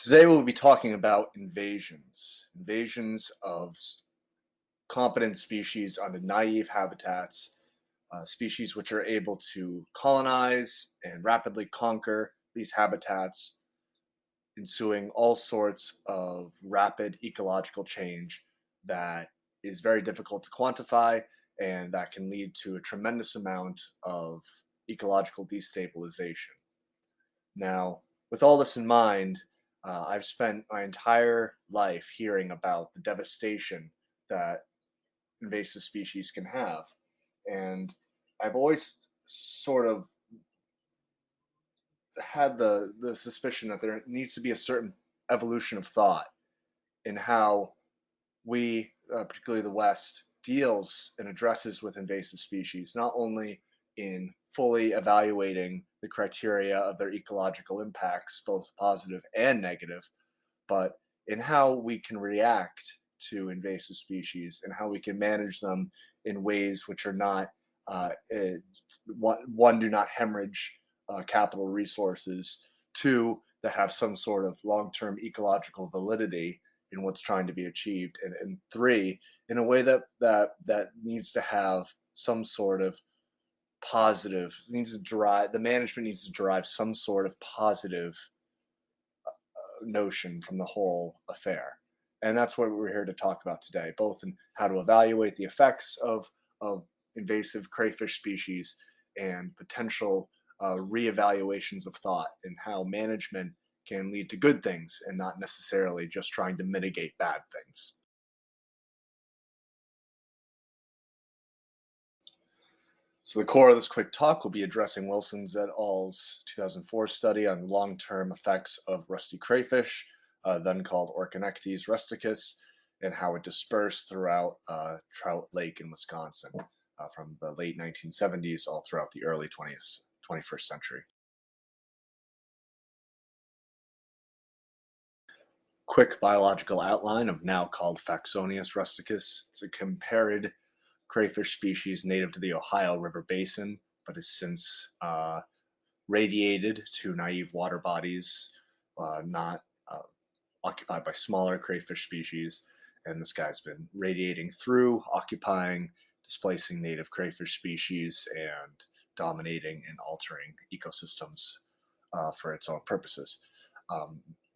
Today we'll be talking about invasions of competent species onto naive habitats, species which are able to colonize and rapidly conquer these habitats, ensuing all sorts of rapid ecological change that is very difficult to quantify and that can lead to a tremendous amount of ecological destabilization. Now, with all this in mind, I've spent my entire life hearing about the devastation that invasive species can have. And I've always sort of had the suspicion that there needs to be a certain evolution of thought in how we, particularly the West, deals and addresses with invasive species, not only in fully evaluating the criteria of their ecological impacts, both positive and negative, but in how we can react to invasive species and how we can manage them in ways which are not, one, do not hemorrhage capital resources, two, that have some sort of long-term ecological validity in what's trying to be achieved, and three, in a way that needs to have some sort of positive, needs to derive, the management needs to derive some sort of positive notion from the whole affair. And that's what we're here to talk about today, both in how to evaluate the effects of invasive crayfish species and potential reevaluations of thought, and how management can lead to good things and not necessarily just trying to mitigate bad things. So the core of this quick talk will be addressing Wilson's et al.'s 2004 study on long-term effects of rusty crayfish, then called Orconectes rusticus, and how it dispersed throughout Trout Lake in Wisconsin from the late 1970s all throughout the early 21st century. Quick biological outline of now called Faxonius rusticus. It's a compared crayfish species native to the Ohio River Basin, but has since radiated to naive water bodies, not occupied by smaller crayfish species. And this guy's been radiating through, occupying, displacing native crayfish species, and dominating and altering ecosystems for its own purposes.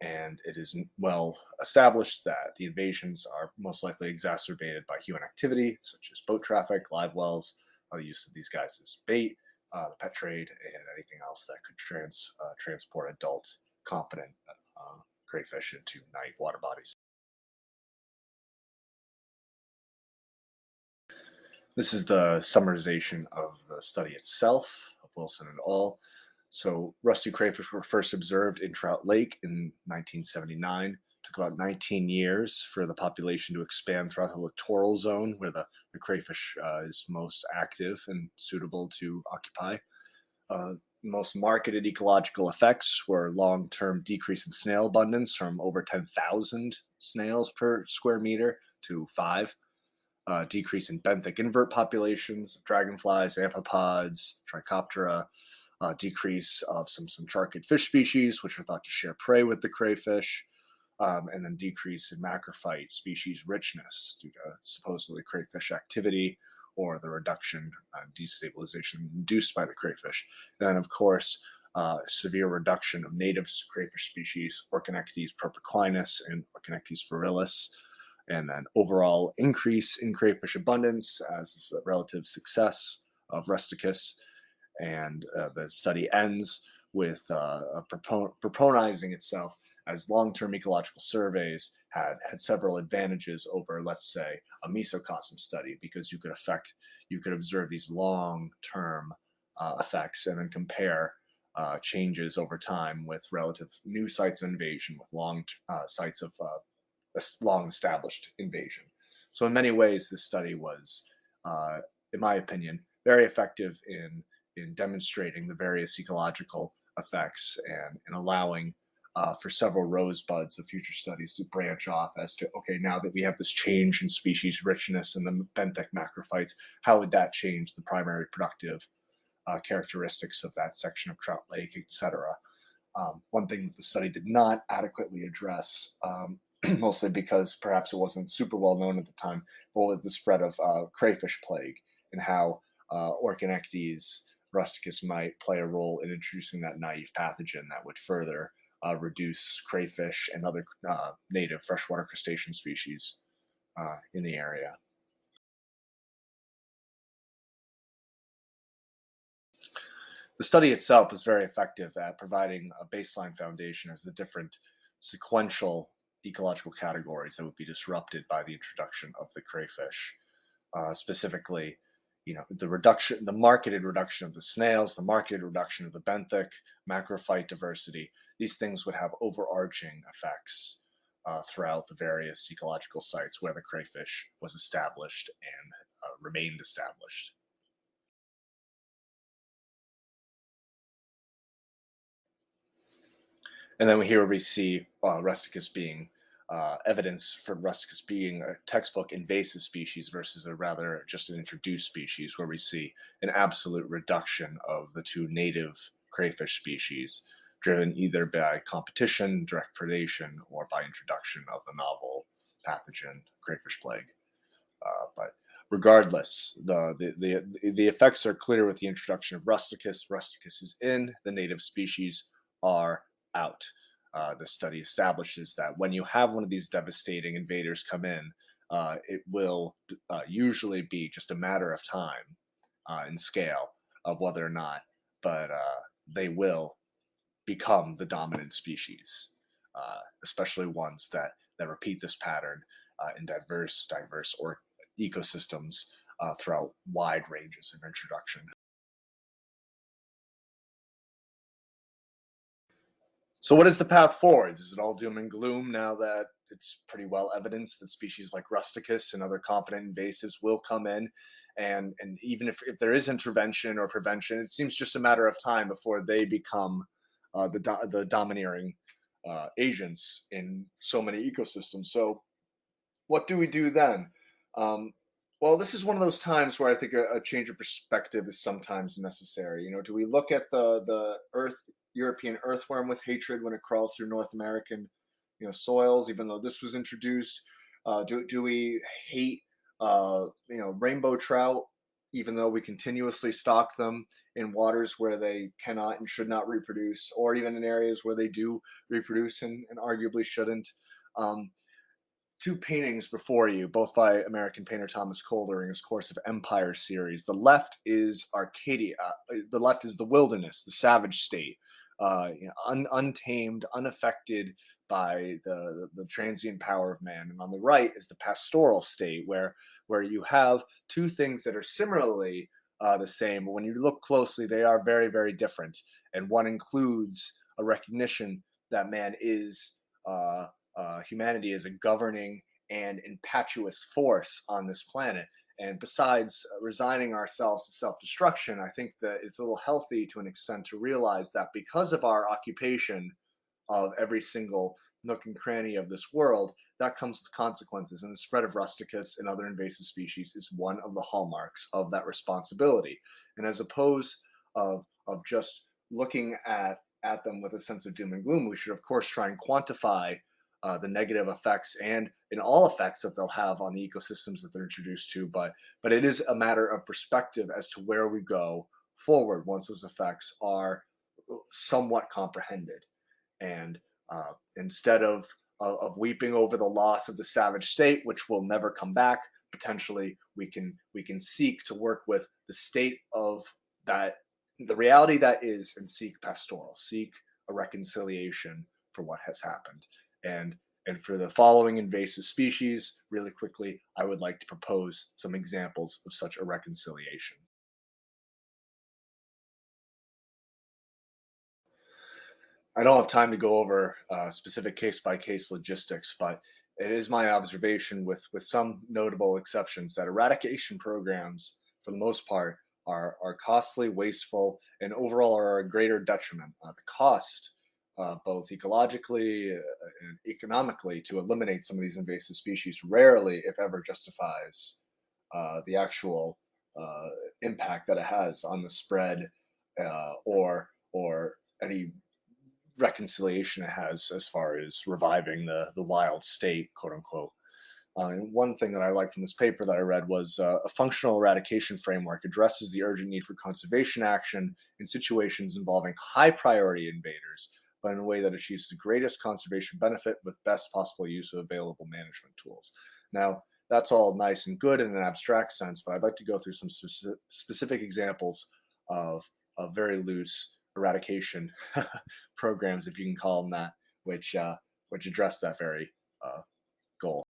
And it is well established that the invasions are most likely exacerbated by human activity, such as boat traffic, live wells, the use of these guys as bait, the pet trade, and anything else that could transport adult, competent crayfish into naive water bodies. This is the summarization of the study itself of Wilson et al. So rusty crayfish were first observed in Trout Lake in 1979. It took about 19 years for the population to expand throughout the littoral zone where the crayfish is most active and suitable to occupy. Most marketed ecological effects were long-term decrease in snail abundance from over 10,000 snails per square meter to 5. Decrease in benthic invert populations of dragonflies, amphipods, trichoptera, decrease of some charkid fish species, which are thought to share prey with the crayfish, and then decrease in macrophyte species richness due to supposedly crayfish activity or the reduction and destabilization induced by the crayfish. And then, of course, severe reduction of native crayfish species, Orconectes precambarus and Orconectes virilis, and then overall increase in crayfish abundance as a relative success of rusticus. And the study ends with proponizing itself as long-term ecological surveys had several advantages over, let's say, a mesocosm study, because you could observe these long-term effects and then compare changes over time with relative new sites of invasion with long sites of long-established invasion. So in many ways, this study was, in my opinion, very effective in demonstrating the various ecological effects and allowing for several rosebuds of future studies to branch off as to, okay, now that we have this change in species richness and the benthic macrophytes, how would that change the primary productive characteristics of that section of Trout Lake, etc. One thing that the study did not adequately address, mostly because perhaps it wasn't super well known at the time, but was the spread of crayfish plague and how Orconectes rusticus might play a role in introducing that naive pathogen that would further reduce crayfish and other native freshwater crustacean species in the area. The study itself was very effective at providing a baseline foundation as the different sequential ecological categories that would be disrupted by the introduction of the crayfish. Specifically, the marketed reduction of the snails, the marketed reduction of the benthic, macrophyte diversity. These things would have overarching effects throughout the various ecological sites where the crayfish was established and remained established. And then here we see rusticus being evidence for rusticus being a textbook invasive species versus a rather just an introduced species, where we see an absolute reduction of the two native crayfish species, driven either by competition, direct predation, or by introduction of the novel pathogen crayfish plague. But regardless, the effects are clear with the introduction of rusticus. Rusticus is in, the native species are out. The study establishes that when you have one of these devastating invaders come in, it will usually be just a matter of time in scale of whether or not, but they will become the dominant species, especially ones that repeat this pattern in diverse or ecosystems throughout wide ranges of introduction. So, what is the path forward? Is it all doom and gloom now that it's pretty well evidenced that species like rusticus and other competent invasives will come in? And even if there is intervention or prevention, it seems just a matter of time before they become the domineering agents in so many ecosystems. So, what do we do then? Um, well, this is one of those times where I think a change of perspective is sometimes necessary. Do we look at the European earthworm with hatred when it crawls through North American, soils, even though this was introduced? Do we hate, rainbow trout, even though we continuously stock them in waters where they cannot and should not reproduce, or even in areas where they do reproduce and arguably shouldn't? Um, Two paintings before you, both by American painter Thomas Cole during his Course of Empire series. The left is Arcadia. The left is the wilderness, the savage state, untamed, unaffected by the transient power of man. And on the right is the pastoral state, where you have two things that are similarly the same, but when you look closely, they are very, very different. And one includes a recognition that man is humanity is a governing and impetuous force on this planet. And besides resigning ourselves to self destruction, I think that it's a little healthy to an extent to realize that because of our occupation of every single nook and cranny of this world, that comes with consequences. And the spread of rusticus and other invasive species is one of the hallmarks of that responsibility. And as opposed of just looking at them with a sense of doom and gloom, we should of course try and quantify the negative effects and in all effects that they'll have on the ecosystems that they're introduced to. But it is a matter of perspective as to where we go forward once those effects are somewhat comprehended. And instead of weeping over the loss of the savage state, which will never come back, potentially we can seek to work with the state of that, the reality that is, and seek pastoral, seek a reconciliation for what has happened. And for the following invasive species, really quickly, I would like to propose some examples of such a reconciliation. I don't have time to go over specific case by case logistics, but it is my observation, with some notable exceptions, that eradication programs, for the most part, are costly, wasteful, and overall are a greater detriment. The cost, both ecologically and economically, to eliminate some of these invasive species rarely, if ever, justifies the actual impact that it has on the spread or any reconciliation it has as far as reviving the wild state, quote unquote. And one thing that I liked from this paper that I read was a functional eradication framework addresses the urgent need for conservation action in situations involving high priority invaders, but in a way that achieves the greatest conservation benefit with best possible use of available management tools. Now, that's all nice and good in an abstract sense, but I'd like to go through some specific examples of very loose eradication programs, if you can call them that, which address that very goal.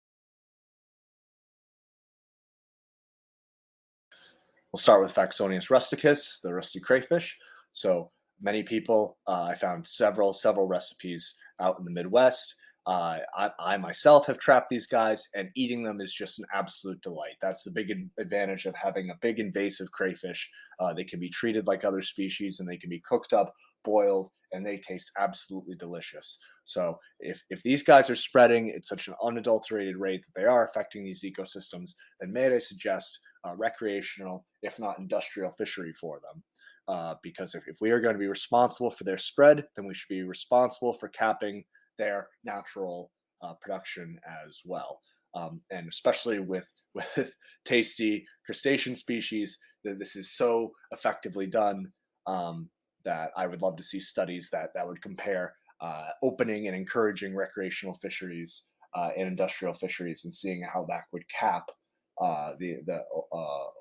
We'll start with Faxonius rusticus, the rusty crayfish. So many people, I found several recipes out in the Midwest. I myself have trapped these guys, and eating them is just an absolute delight. That's the big advantage of having a big invasive crayfish. They can be treated like other species, and they can be cooked up, boiled, and they taste absolutely delicious. So if these guys are spreading at such an unadulterated rate that they are affecting these ecosystems, then may I suggest recreational, if not industrial, fishery for them. Because if we are going to be responsible for their spread, then we should be responsible for capping their natural production as well. And especially with tasty crustacean species, that this is so effectively done that I would love to see studies that would compare opening and encouraging recreational fisheries and industrial fisheries, and seeing how that would cap the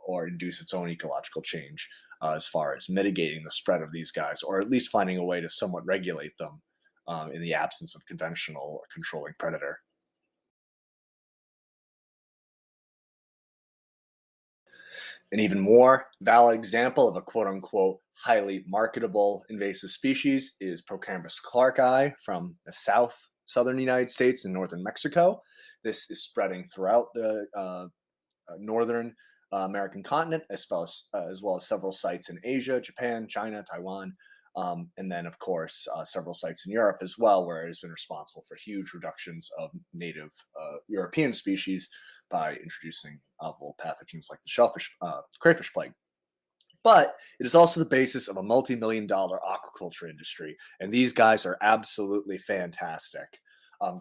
or induce its own ecological change as far as mitigating the spread of these guys, or at least finding a way to somewhat regulate them in the absence of conventional controlling predator. An even more valid example of a quote unquote highly marketable invasive species is Procambus clarki from the southern United States and northern Mexico. This is spreading throughout the northern American continent, as well as several sites in Asia, Japan, China, Taiwan, and then, of course, several sites in Europe as well, where it has been responsible for huge reductions of native European species by introducing novel pathogens like the crayfish plague. But it is also the basis of a multi-million-dollar aquaculture industry, and these guys are absolutely fantastic.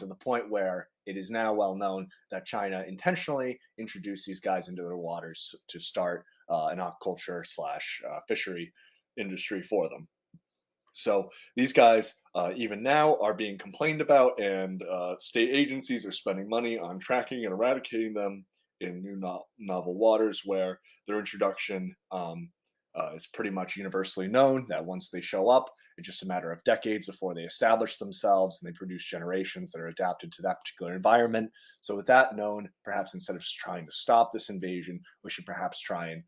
To the point where it is now well known that China intentionally introduced these guys into their waters to start an aquaculture slash fishery industry for them. So these guys, even now, are being complained about, and state agencies are spending money on tracking and eradicating them in new novel waters, where their introduction is pretty much universally known that once they show up, it's just a matter of decades before they establish themselves and they produce generations that are adapted to that particular environment. So, with that known, perhaps instead of just trying to stop this invasion, we should perhaps try and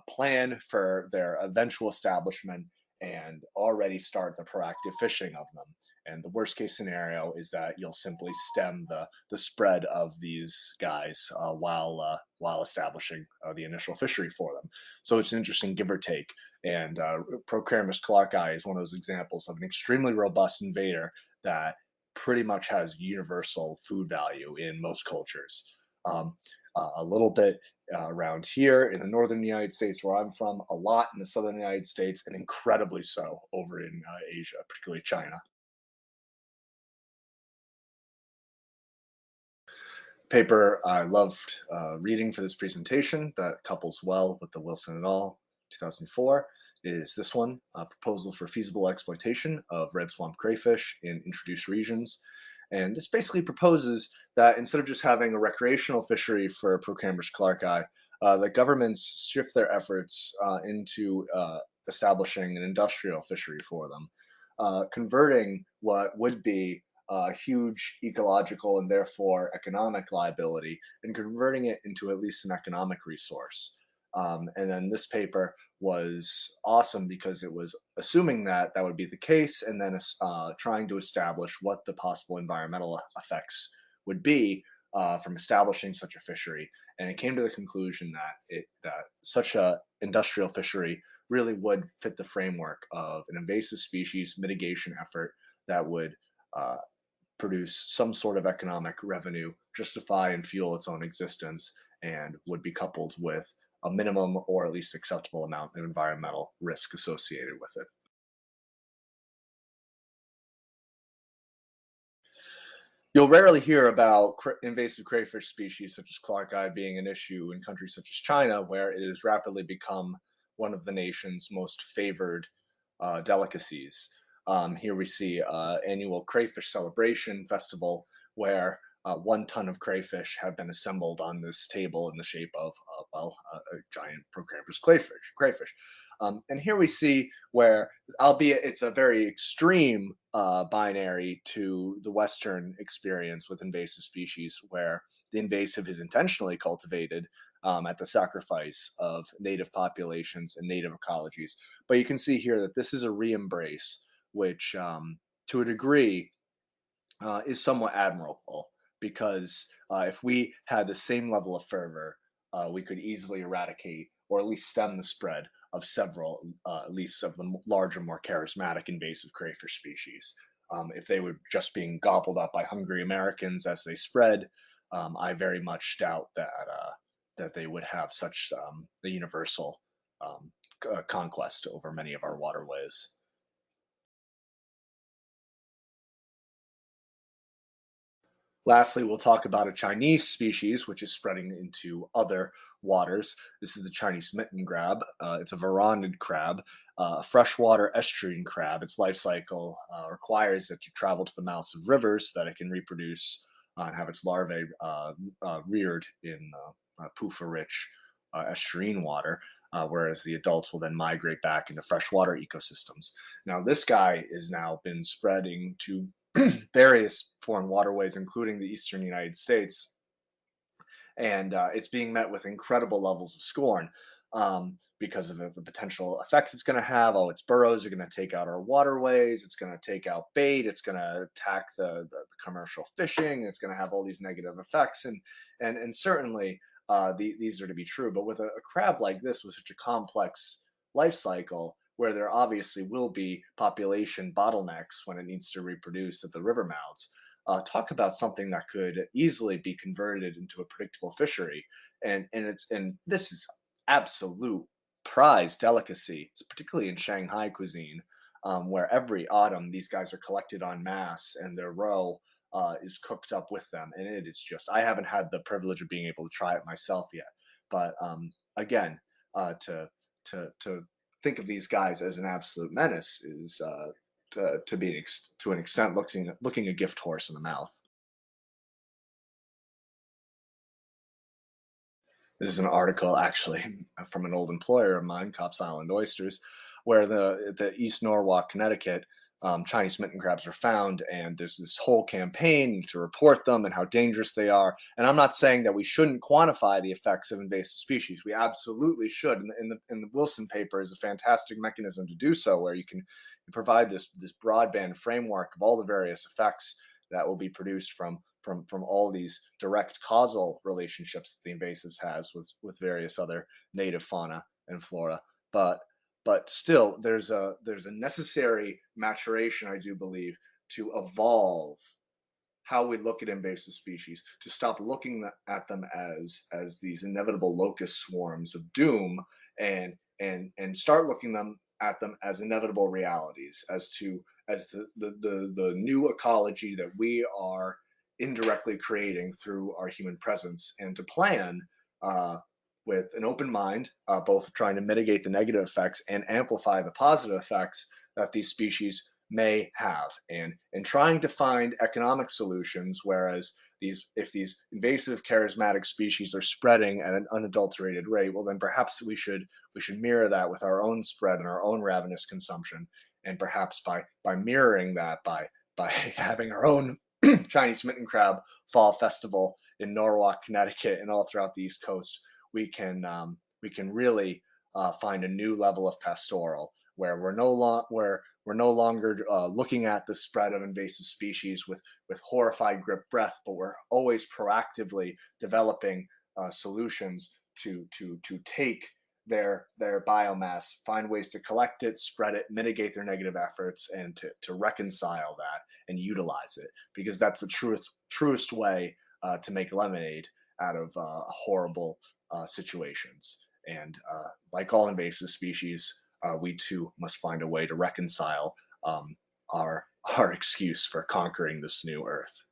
plan for their eventual establishment and already start the proactive fishing of them. And the worst case scenario is that you'll simply stem the spread of these guys while establishing the initial fishery for them. So it's an interesting give or take. And Procambus clarki is one of those examples of an extremely robust invader that pretty much has universal food value in most cultures. A little bit around here in the northern United States, where I'm from, a lot in the southern United States, and incredibly so over in Asia, particularly China. Paper I loved reading for this presentation that couples well with the Wilson et al. 2004 is this one, a proposal for feasible exploitation of red swamp crayfish in introduced regions. And this basically proposes that instead of just having a recreational fishery for Procambus clarki, that governments shift their efforts into establishing an industrial fishery for them, converting what would be a huge ecological and therefore economic liability and converting it into at least an economic resource. And then this paper was awesome because it was assuming that that would be the case, and then trying to establish what the possible environmental effects would be from establishing such a fishery. And it came to the conclusion that such a industrial fishery really would fit the framework of an invasive species mitigation effort that would uh, produce some sort of economic revenue, justify and fuel its own existence, and would be coupled with a minimum or at least acceptable amount of environmental risk associated with it. You'll rarely hear about invasive crayfish species such as clarki being an issue in countries such as China, where it has rapidly become one of the nation's most favored delicacies. Here we see annual crayfish celebration festival where 1 ton of crayfish have been assembled on this table in the shape of, a giant Precambarus crayfish. And here we see where, albeit it's a very extreme binary to the Western experience with invasive species, where the invasive is intentionally cultivated at the sacrifice of native populations and native ecologies. But you can see here that this is a re-embrace, which, to a degree, is somewhat admirable because if we had the same level of fervor, we could easily eradicate or at least stem the spread of several, at least of the larger, more charismatic invasive crayfish species. If they were just being gobbled up by hungry Americans as they spread, I very much doubt that they would have such a universal conquest over many of our waterways. Lastly, we'll talk about a Chinese species which is spreading into other waters. This is the Chinese mitten crab. It's a veranid crab, a freshwater estuarine crab. Its life cycle requires that you travel to the mouths of rivers so that it can reproduce and have its larvae reared in PUFA-rich estuarine water, whereas the adults will then migrate back into freshwater ecosystems. Now, this guy has now been spreading to various foreign waterways, including the eastern United States, and it's being met with incredible levels of scorn because of the potential effects it's going to have. Oh, its burrows are going to take out our waterways. It's going to take out bait. It's going to attack the commercial fishing. It's going to have all these negative effects, and certainly these are to be true. But with a crab like this, with such a complex life cycle, where there obviously will be population bottlenecks when it needs to reproduce at the river mouths. Talk about something that could easily be converted into a predictable fishery, and this is absolute prize delicacy, it's particularly in Shanghai cuisine, where every autumn these guys are collected en masse and their roe is cooked up with them, and it is just, I haven't had the privilege of being able to try it myself yet, but again, to think of these guys as an absolute menace is to an extent looking a gift horse in the mouth. This is an article actually from an old employer of mine, Cops Island Oysters, where the East Norwalk, Connecticut, Chinese mitten crabs are found, and there's this whole campaign to report them and how dangerous they are. And I'm not saying that we shouldn't quantify the effects of invasive species. We absolutely should. And the Wilson paper is a fantastic mechanism to do so, where you can provide this broadband framework of all the various effects that will be produced from all these direct causal relationships that the invasives has with various other native fauna and flora. But still, there's a necessary maturation, I do believe, to evolve how we look at invasive species, to stop looking at them as these inevitable locust swarms of doom, and start looking at them as inevitable realities, as the new ecology that we are indirectly creating through our human presence, and to plan uh, with an open mind, both trying to mitigate the negative effects and amplify the positive effects that these species may have, and trying to find economic solutions. Whereas if these invasive charismatic species are spreading at an unadulterated rate, well, then perhaps we should mirror that with our own spread and our own ravenous consumption, and perhaps by mirroring that, by having our own Chinese mitten crab fall festival in Norwalk, Connecticut, and all throughout the East Coast, we can really find a new level of pastoral, where we're no longer looking at the spread of invasive species with horrified grip breath, but we're always proactively developing solutions to take their biomass, find ways to collect it, spread it, mitigate their negative efforts, and to reconcile that and utilize it, because that's the truest way to make lemonade out of horrible situations. And like all invasive species, we too must find a way to reconcile our excuse for conquering this new earth.